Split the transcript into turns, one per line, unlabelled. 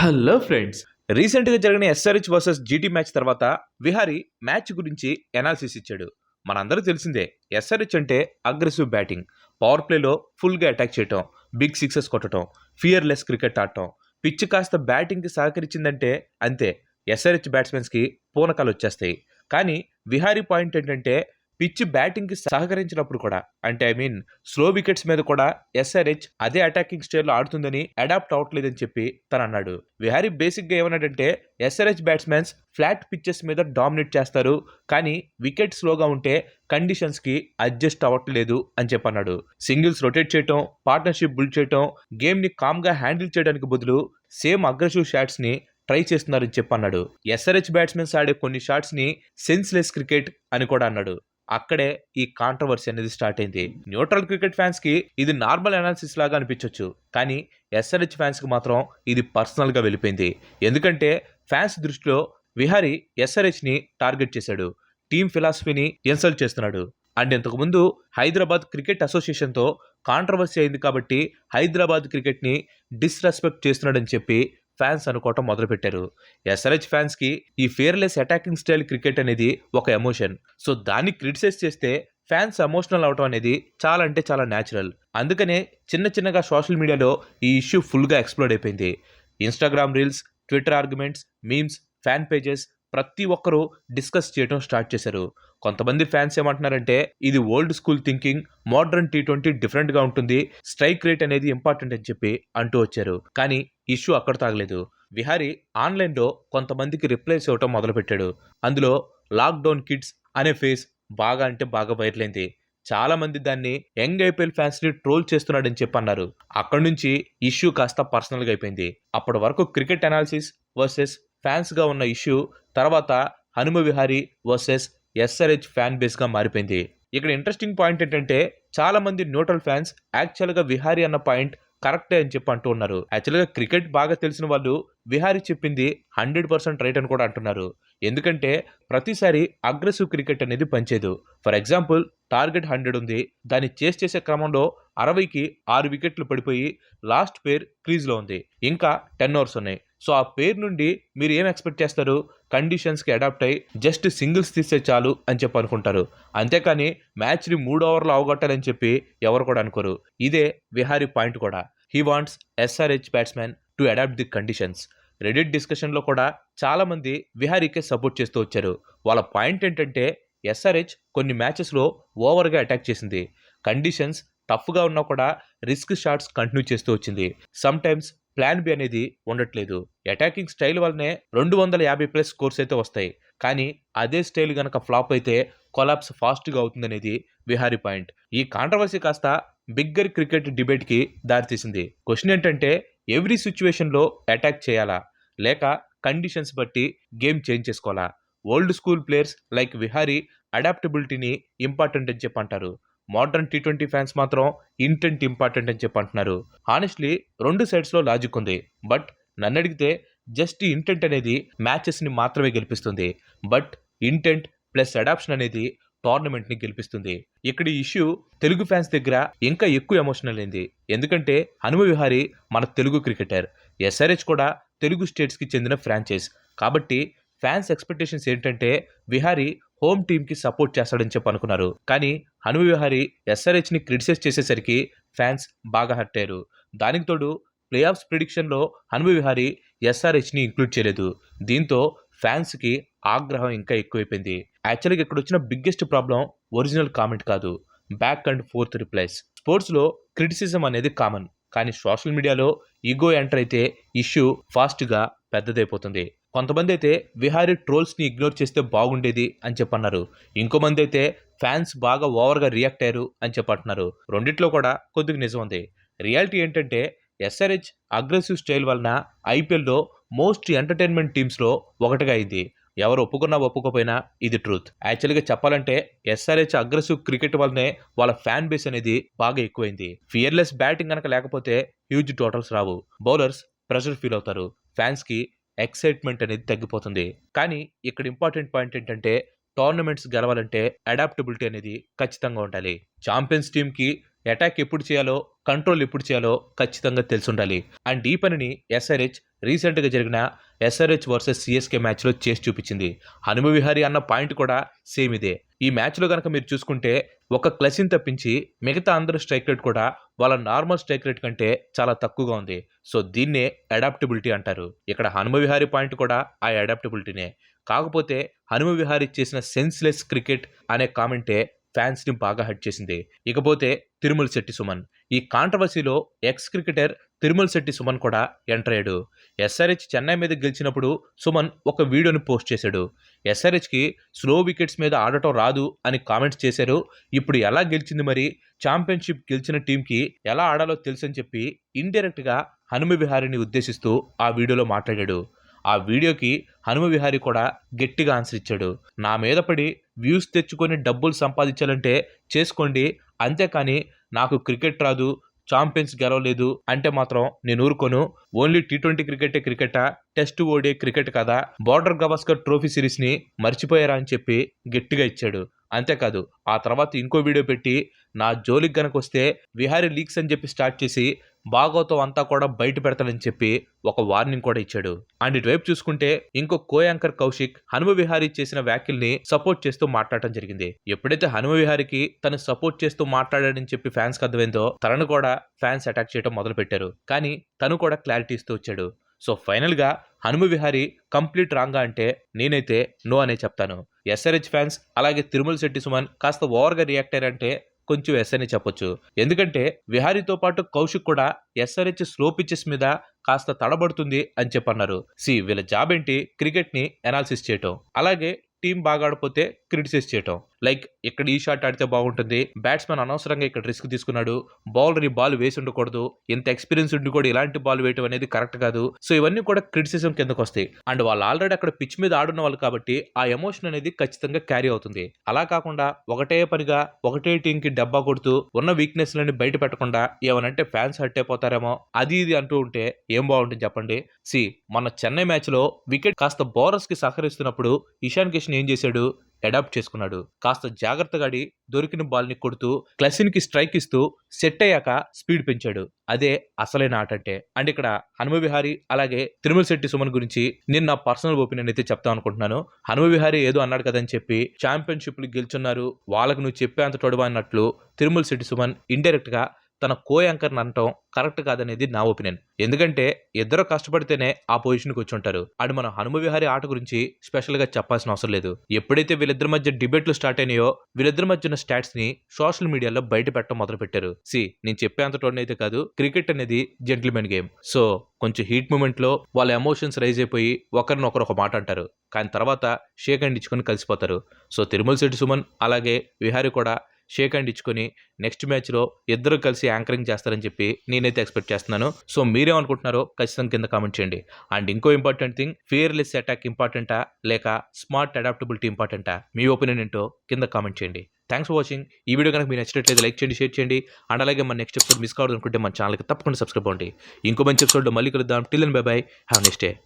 Hello friends. రీసెంట్గా జరిగిన SRH versus GT match తర్వాత విహారీ మ్యాచ్ గురించి ఎనాలిసిస్ ఇచ్చాడు. మనందరూ తెలిసిందే, ఎస్ఆర్హెచ్ అంటే అగ్రెసివ్ బ్యాటింగ్, పవర్ ప్లేలో ఫుల్గా అటాక్ చేయటం, బిగ్ సిక్సెస్ కొట్టడం, ఫియర్లెస్ క్రికెట్ ఆడటం. పిచ్ కాస్త బ్యాటింగ్కి సహకరించిందంటే అంతే, ఎస్ఆర్హెచ్ బ్యాట్స్మెన్స్కి పూనకాలు వచ్చేస్తాయి. కానీ విహారీ పాయింట్ ఏంటంటే, పిచ్ బ్యాటింగ్కి సహకరించినప్పుడు కూడా, అంటే స్లో వికెట్స్ మీద కూడా ఎస్ఆర్హెచ్ అదే అటాకింగ్ స్టైల్లో ఆడుతుందని అడాప్ట్ అవ్వట్లేదని చెప్పి తను అన్నాడు. విహారీ బేసిక్గా ఏమన్నాడంటే, ఎస్ఆర్హెచ్ బ్యాట్స్మెన్స్ ఫ్లాట్ పిచ్చెస్ మీద డామినేట్ చేస్తారు, కానీ వికెట్ స్లోగా ఉంటే కండిషన్స్కి అడ్జస్ట్ అవ్వట్లేదు అని చెప్పన్నాడు. సింగిల్స్ రొటేట్ చేయటం, పార్ట్నర్షిప్ బిల్డ్ చేయటం, గేమ్ని కామ్గా హ్యాండిల్ చేయడానికి బదులు సేమ్ అగ్రెసివ్ షాట్స్ని ట్రై చేస్తున్నారని చెప్పన్నాడు. ఎస్ఆర్హెచ్ బ్యాట్స్మెన్స్ ఆడే కొన్ని షాట్స్ని సెన్స్లెస్ క్రికెట్ అని కూడా అన్నాడు. అక్కడే ఈ కాంట్రవర్సీ అనేది స్టార్ట్ అయింది. న్యూట్రల్ క్రికెట్ ఫ్యాన్స్ కి ఇది నార్మల్ అనాలిసిస్ లాగా అనిపించవచ్చు, కానీ ఎస్ఆర్హెచ్ ఫ్యాన్స్ కి మాత్రం ఇది పర్సనల్ గా వెళ్ళిపోయింది. ఎందుకంటే ఫ్యాన్స్ దృష్టిలో విహారీ ఎస్ఆర్హెచ్ ని టార్గెట్ చేశాడు, టీమ్ ఫిలాసఫీని ఇన్సల్ట్ చేస్తున్నాడు. అండ్ ఇంతకు ముందు హైదరాబాద్ క్రికెట్ అసోసియేషన్ తో కాంట్రవర్సీ అయింది కాబట్టి హైదరాబాద్ క్రికెట్ ని డిస్రెస్పెక్ట్ చేస్తున్నాడని చెప్పి ఫ్యాన్స్ అనుకోవటం మొదలుపెట్టారు. ఎస్ఆర్హెచ్ ఫ్యాన్స్ కి ఈ ఫియర్లెస్ అటాకింగ్ స్టైల్ క్రికెట్ అనేది ఒక ఎమోషన్. సో దాన్ని క్రిటిసైజ్ చేస్తే ఫ్యాన్స్ ఎమోషనల్ అవటం అనేది చాలా అంటే చాలా న్యాచురల్. అందుకనే చిన్నగా సోషల్ మీడియాలో ఈ ఇష్యూ ఫుల్గా ఎక్స్ప్లోడ్ అయిపోయింది. Instagram reels, Twitter arguments, memes, fan pages ప్రతి ఒక్కరూ డిస్కస్ చేయడం స్టార్ట్ చేశారు. కొంతమంది ఫ్యాన్స్ ఏమంటున్నారంటే, ఇది old school thinking, modern T20 డిఫరెంట్గా ఉంటుంది, స్ట్రైక్ రేట్ అనేది ఇంపార్టెంట్ అని చెప్పి అంటూ వచ్చారు. కానీ ఇష్యూ అక్కడ తాగలేదు. విహారీ ఆన్లైన్లో కొంతమందికి రిప్లైస్ ఇవ్వటం మొదలుపెట్టాడు. అందులో లాక్డౌన్ కిడ్స్ అనే ఫేస్ బాగా అంటే బాగా వైరల్ అయింది. చాలా మంది దాన్ని యంగ్ ఐపీఎల్ ఫ్యాన్స్ ని ట్రోల్ చేస్తున్నాడని చెప్పి అన్నారు. అక్కడి నుంచి ఇష్యూ కాస్త పర్సనల్ గా అయిపోయింది. అప్పటి వరకు క్రికెట్ అనాలిసిస్ వర్సెస్ ఫ్యాన్స్ గా ఉన్న ఇష్యూ తర్వాత Hanuma Vihari versus SRH fan base గా మారిపోయింది. ఇక్కడ ఇంట్రెస్టింగ్ పాయింట్ ఏంటంటే, చాలా మంది న్యూట్రల్ ఫ్యాన్స్ యాక్చువల్ గా విహారీ అన్న పాయింట్ కరెక్టే అని చెప్పి అంటూ ఉన్నారు. యాక్చువల్గా క్రికెట్ బాగా తెలిసిన వాళ్ళు విహారీ చెప్పింది 100% రైట్ అని కూడా అంటున్నారు. ఎందుకంటే ప్రతిసారి అగ్రెసివ్ క్రికెట్ అనేది పనిచేయదు. ఫర్ ఎగ్జాంపుల్, టార్గెట్ 100 ఉంది, దాన్ని చేసే క్రమంలో 60కి 6 వికెట్లు పడిపోయి లాస్ట్ పేర్ క్రీజ్లో ఉంది, ఇంకా 10 ఓవర్స్ ఉన్నాయి. సో ఆ పేరు నుండి మీరు ఏం ఎక్స్పెక్ట్ చేస్తారు? కండిషన్స్కి అడాప్ట్ అయ్యి జస్ట్ సింగిల్స్ తీస్తే చాలు అని చెప్పి అనుకుంటారు. అంతేకాని మ్యాచ్ని 3 ఓవర్లు అవగొట్టాలని చెప్పి ఎవరు కూడా అనుకోరు. ఇదే విహారీ పాయింట్ కూడా. He wants SRH batsmen to adapt the conditions. Reddit డిస్కషన్లో కూడా చాలా మంది విహారీకే సపోర్ట్ చేస్తూ వచ్చారు. వాళ్ళ పాయింట్ ఏంటంటే, ఎస్ఆర్హెచ్ కొన్ని మ్యాచెస్లో ఓవర్గా అటాక్ చేసింది, కండిషన్స్ టఫ్గా ఉన్నా కూడా రిస్క్ షాట్స్ కంటిన్యూ చేస్తూ వచ్చింది. సమ్ టైమ్స్ ప్లాన్ బి అనేది ఉండట్లేదు. అటాకింగ్ స్టైల్ వల్లనే 250+ స్కోర్స్ అయితే వస్తాయి, కానీ అదే స్టైల్ గనక ఫ్లాప్ అయితే కొలాప్స్ ఫాస్ట్గా అవుతుందనేది విహారీ పాయింట్. ఈ కాంట్రవర్సీ కాస్త బిగ్గర్ క్రికెట్ డిబేట్కి దారితీసింది. క్వశ్చన్ ఏంటంటే, ఎవ్రీ సిచ్యువేషన్లో అటాక్ చేయాలా, లేక కండిషన్స్ బట్టి గేమ్ చేంజ్ చేసుకోవాలా? Old school players like Vihari అడాప్టబిలిటీని ఇంపార్టెంట్ అని చెప్పి అంటారు. మోడర్న్ T20 ఫ్యాన్స్ మాత్రం ఇంటెంట్ ఇంపార్టెంట్ అని చెప్పి అంటున్నారు. హానెస్ట్లీ రెండు సైడ్స్లో లాజిక్ ఉంది. బట్ నన్ను అడిగితే జస్ట్ ఇంటెంట్ అనేది మ్యాచెస్ని మాత్రమే గెలిపిస్తుంది. బట్ ఇంటెంట్ ప్లస్ అడాప్షన్ అనేది టోర్నమెంట్ని గెలిపిస్తుంది. ఇక్కడ ఈ ఇష్యూ తెలుగు ఫ్యాన్స్ దగ్గర ఇంకా ఎక్కువ ఎమోషనల్ అయింది. ఎందుకంటే హనుమ విహారీ మన తెలుగు క్రికెటర్, ఎస్ఆర్హెచ్ కూడా తెలుగు స్టేట్స్కి చెందిన ఫ్రాంచైజ్. కాబట్టి ఫ్యాన్స్ ఎక్స్పెక్టేషన్స్ ఏంటంటే, విహారీ హోమ్ టీమ్కి సపోర్ట్ చేస్తాడని చెప్పి అనుకున్నారు. కానీ హనుమ విహారీ ఎస్ఆర్హెచ్ని క్రిటిసైజ్ చేసేసరికి ఫ్యాన్స్ బాగా హర్ట్ అయ్యారు. దానికి తోడు ప్లే ఆఫ్స్ ప్రిడిక్షన్లో హనుమ విహారీ ఎస్ఆర్హెచ్ని ఇంక్లూడ్ చేయలేదు. దీంతో ఫ్యాన్స్కి ఆగ్రహం ఇంకా ఎక్కువైపోయింది. యాక్చువల్గా ఇక్కడ వచ్చిన బిగ్గెస్ట్ ప్రాబ్లం ఒరిజినల్ కామెంట్ కాదు, బ్యాక్ అండ్ ఫోర్త్ రిప్లైస్. స్పోర్ట్స్లో క్రిటిసిజం అనేది కామన్, కానీ సోషల్ మీడియాలో ఈగో ఎంటర్ అయితే ఇష్యూ ఫాస్ట్గా పెద్దదైపోతుంది. కొంతమంది అయితే విహారీ ట్రోల్స్ని ఇగ్నోర్ చేస్తే బాగుండేది అని చెప్పన్నారు. ఇంకో మంది అయితే ఫ్యాన్స్ బాగా ఓవర్గా రియాక్ట్ అయ్యారు అని చెప్పంటున్నారు. రెండిట్లో కూడా కొద్దిగా నిజం ఉంది. రియాలిటీ ఏంటంటే, ఎస్ఆర్హెచ్ అగ్రెసివ్ స్టైల్ వలన ఐపీఎల్లో మోస్ట్ ఎంటర్టైన్మెంట్ టీమ్స్లో ఒకటిగా అయింది. ఎవరు ఒప్పుకున్నా ఒప్పుకోపోయినా ఇది ట్రూత్. యాక్చువల్గా చెప్పాలంటే ఎస్ఆర్హెచ్ అగ్రెసివ్ క్రికెట్ వల్లనే వాళ్ళ ఫ్యాన్ బేస్ అనేది బాగా ఎక్కువైంది. ఫియర్లెస్ బ్యాటింగ్ కనుక లేకపోతే హ్యూజ్ టోటల్స్ రావు, బౌలర్స్ ప్రెషర్ ఫీల్ అవుతారు, ఫ్యాన్స్కి ఎక్సైట్మెంట్ అనేది తగ్గిపోతుంది. కానీ ఇక్కడ ఇంపార్టెంట్ పాయింట్ ఏంటంటే, టోర్నమెంట్స్ గెలవాలంటే అడాప్టబిలిటీ అనేది ఖచ్చితంగా ఉండాలి. ఛాంపియన్స్ టీమ్కి అటాక్ ఎప్పుడు చేయాలో, కంట్రోల్ ఎప్పుడు చేయాలో ఖచ్చితంగా తెలిసుండాలి. అండ్ ఈ పనిని ఎస్ఆర్హెచ్ రీసెంట్‌గా జరిగిన ఎస్ఆర్హెచ్ వర్సెస్ సీఎస్‌కే మ్యాచ్‌లో చేసి చూపించింది. హనుమ విహారీ అన్న పాయింట్ కూడా సేమ్ ఇదే. ఈ మ్యాచ్‌లో గనక మీరు చూసుకుంటే ఒక క్లచిన్ తప్పించి మిగతా అందరూ స్ట్రైక్ రేట్ కూడా వాళ్ళ నార్మల్ స్ట్రైక్ రేట్ కంటే చాలా తక్కువగా ఉంది. సో దీన్నే అడాప్టబిలిటీ అంటారు. ఇక్కడ హనుమ విహారీ పాయింట్ కూడా ఆ అడాప్టబిలిటీనే. కాకపోతే హనుమ విహారీ చేసిన సెన్స్‌లెస్ క్రికెట్ అనే కామెంటే ఫ్యాన్స్‌ని బాగా హర్ట్ చేసింది. ఇకపోతే తిరుమల శెట్టి సుమన్. ఈ కాంట్రవర్సీలో ఎక్స్ క్రికెటర్ తిరుమల శెట్టి సుమన్ కూడా ఎంటర్ అయ్యాడు. ఎస్ఆర్హెచ్ చెన్నై మీద గెలిచినప్పుడు సుమన్ ఒక వీడియోని పోస్ట్ చేశాడు. ఎస్ఆర్హెచ్‌కి స్లో వికెట్స్ మీద ఆడటం రాదు అని కామెంట్స్ చేశారు. ఇప్పుడు ఎలా గెలిచింది మరి? ఛాంపియన్‌షిప్ గెలిచిన టీంకి ఎలా ఆడాలో తెలుసని చెప్పి ఇండైరెక్ట్‌గా హనుమ విహారీని ఉద్దేశిస్తూ ఆ వీడియోలో మాట్లాడాడు. ఆ వీడియోకి హనుమ విహారీ కూడా గట్టిగా ఆన్సర్ ఇచ్చాడు. నా మీద పడి వ్యూస్ తెచ్చుకొని డబ్బులు సంపాదించాలంటే చేసుకోండి, అంతేకాని నాకు క్రికెట్ రాదు, ఛాంపియన్స్ గెలవలేదు అంటే మాత్రం నేను ఊరుకోను. ఓన్లీ టీ20 క్రికెటే క్రికెటా, టెస్ట్ ఓడే క్రికెట్ కదా, బార్డర్ గవాస్కర్ ట్రోఫీ సిరీస్ని మర్చిపోయారా అని చెప్పి గట్టిగా ఇచ్చాడు. అంతేకాదు ఆ తర్వాత ఇంకో వీడియో పెట్టి నా జోలికి గనక వస్తే విహారీ లీక్స్ అని చెప్పి స్టార్ట్ చేసి భాగవతం అంతా కూడా బయట పెడతానని చెప్పి ఒక వార్నింగ్ కూడా ఇచ్చాడు. అండ్ ఇటువైపు చూసుకుంటే ఇంకో కో యాంకర్ కౌశిక్ హనుమ విహారీ చేసిన వ్యాఖ్యల్ని సపోర్ట్ చేస్తూ మాట్లాడటం జరిగింది. ఎప్పుడైతే హనుమ విహారీకి తను సపోర్ట్ చేస్తూ మాట్లాడాడని చెప్పి ఫ్యాన్స్ కి అర్థమైందో తనను కూడా ఫ్యాన్స్ అటాక్ చేయడం మొదలు పెట్టారు. కానీ తను కూడా క్లారిటీ ఇస్తూ వచ్చాడు. సో ఫైనల్ గా హనుమ విహారీ కంప్లీట్ రాంగా అంటే నేనైతే నో అనే చెప్తాను. ఎస్ఆర్హెచ్ ఫ్యాన్స్ అలాగే తిరుమల శెట్టి సుమన్ కాస్త ఓవర్ గా రియాక్ట్ అయ్యారంటే కొంచెం ఎస్ అని చెప్పొచ్చు. ఎందుకంటే విహారీతో పాటు కౌశిక్ కూడా ఎస్ఆర్హెచ్ స్లో పిచెస్ మీద కాస్త తడబడుతుంది అని చెప్పన్నారు. వీళ్ళ జాబ్ ఏంటి? క్రికెట్ ని అనాలిసిస్ చేయటం, అలాగే టీం బాగా ఆడిపోతే క్రిటిసైజ్ చేయటం. లైక్ ఇక్కడ ఈ షాట్ ఆడితే బాగుంటుంది, బ్యాట్స్మెన్ అనవసరంగా ఇక్కడ రిస్క్ తీసుకున్నాడు, బౌలర్ ఈ బాల్ వేసి ఉండకూడదు, ఇంత ఎక్స్పీరియన్స్ ఉండి కూడా ఇలాంటి బాల్ వేయటం అనేది కరెక్ట్ కాదు. సో ఇవన్నీ కూడా క్రిటిసిజం కిందకు వస్తాయి. అండ్ వాళ్ళు ఆల్రెడీ అక్కడ పిచ్ మీద ఆడున్న వాళ్ళు కాబట్టి ఆ ఎమోషన్ అనేది ఖచ్చితంగా క్యారీ అవుతుంది. అలా కాకుండా ఒకటే పనిగా ఒకటే టీం కి డబ్బా కొడుతూ ఉన్న వీక్నెస్ లని బయట పెట్టకుండా ఏమనంటే ఫ్యాన్స్ హర్ట్ అయిపోతారేమో అది ఇది అంటూ ఉంటే ఏం బాగుంటుంది చెప్పండి. మన చెన్నై మ్యాచ్ లో వికెట్ కాస్త బౌలర్స్ కి సహకరిస్తున్నప్పుడు ఇషాన్ కిషన్ ఏం చేశాడు? అడాప్ట్ చేసుకున్నాడు. కాస్త జాగ్రత్తగా ఆడి దొరికిన బాల్ ని కొడుతూ క్లసిన్ కి స్ట్రైక్ ఇస్తూ సెట్ అయ్యాక స్పీడ్ పెంచాడు. అదే అసలైన ఆట అంటే. అండ్ ఇక్కడ హనుమ విహారీ అలాగే తిరుమల శెట్టి సుమన్ గురించి నేను నా పర్సనల్ ఒపీనియన్ అయితే చెప్తాను అనుకుంటున్నాను. హనుమ విహారీ ఏదో అన్నాడు కదని చెప్పి ఛాంపియన్షిప్ గెలుచున్నారు, వాళ్ళకు నువ్వు చెప్పే అంత తొడవా అన్నట్లు తిరుమల శెట్టి సుమన్ ఇండైరెక్ట్ గా తన కో యాంకర్ అనటం కరెక్ట్ కాదనేది నా ఒపీనియన్. ఎందుకంటే ఇద్దరు కష్టపడితేనే ఆ పొజిషన్కి వచ్చి ఉంటారు. అండ్ మన హనుమ విహారీ ఆట గురించి స్పెషల్ గా చెప్పాల్సిన అవసరం లేదు. ఎప్పుడైతే వీళ్ళిద్దరి మధ్య డిబేట్లు స్టార్ట్ అయినాయో వీళ్ళిద్దరి మధ్య ఉన్న స్టాట్స్ ని సోషల్ మీడియాలో బయట పెట్టడం మొదలు పెట్టారు. నేను చెప్పేంత టోన్ అయితే కాదు, క్రికెట్ అనేది జెంటిల్మెన్ గేమ్. సో కొంచెం హీట్ మూమెంట్ లో వాళ్ళ ఎమోషన్స్ రైజ్ అయిపోయి ఒకరినొకరు ఒక మాట అంటారు, కానీ తర్వాత షేక్ హ్యాండ్ ఇచ్చుకొని కలిసిపోతారు. సో తిరుమల శెట్టి సుమన్ అలాగే విహారీ కూడా షేక్ హ్యాండ్ ఇచ్చుకొని నెక్స్ట్ మ్యాచ్లో ఇద్దరు కలిసి యాంకరింగ్ చేస్తారని చెప్పి నేనైతే ఎక్స్పెక్ట్ చేస్తున్నాను. సో మీరేమనుకుంటున్నారో ఖచ్చితంగా కింద కామెంట్ చేయండి. అండ్ ఇంకో ఇంపార్టెంట్ థింగ్, ఫియర్లెస్ అటాక్ ఇంపార్టెంటా లేక స్మార్ట్ అడాప్టబిలిటీ ఇంపార్టెంటా? మీ ఒపీనియన్ ఏంటో కింద కామెంట్ చేయండి. Thanks for watching. ఈ వీడియో కనుక మీరు నచ్చినట్లయితే లైక్ చేయండి, షేర్ చేయండి. అండ్ అలాగే మన నెక్స్ట్ ఎపిసోడ్ మిస్ కావడం అనుకుంటే మన ఛానల్కి తప్పకుండా సబ్స్క్రైబ్ అవ్వండి. ఇంకో మంచి ఎపిసోడ్లో మళ్ళీ కలుద్దాం. Till then bye bye, have next day.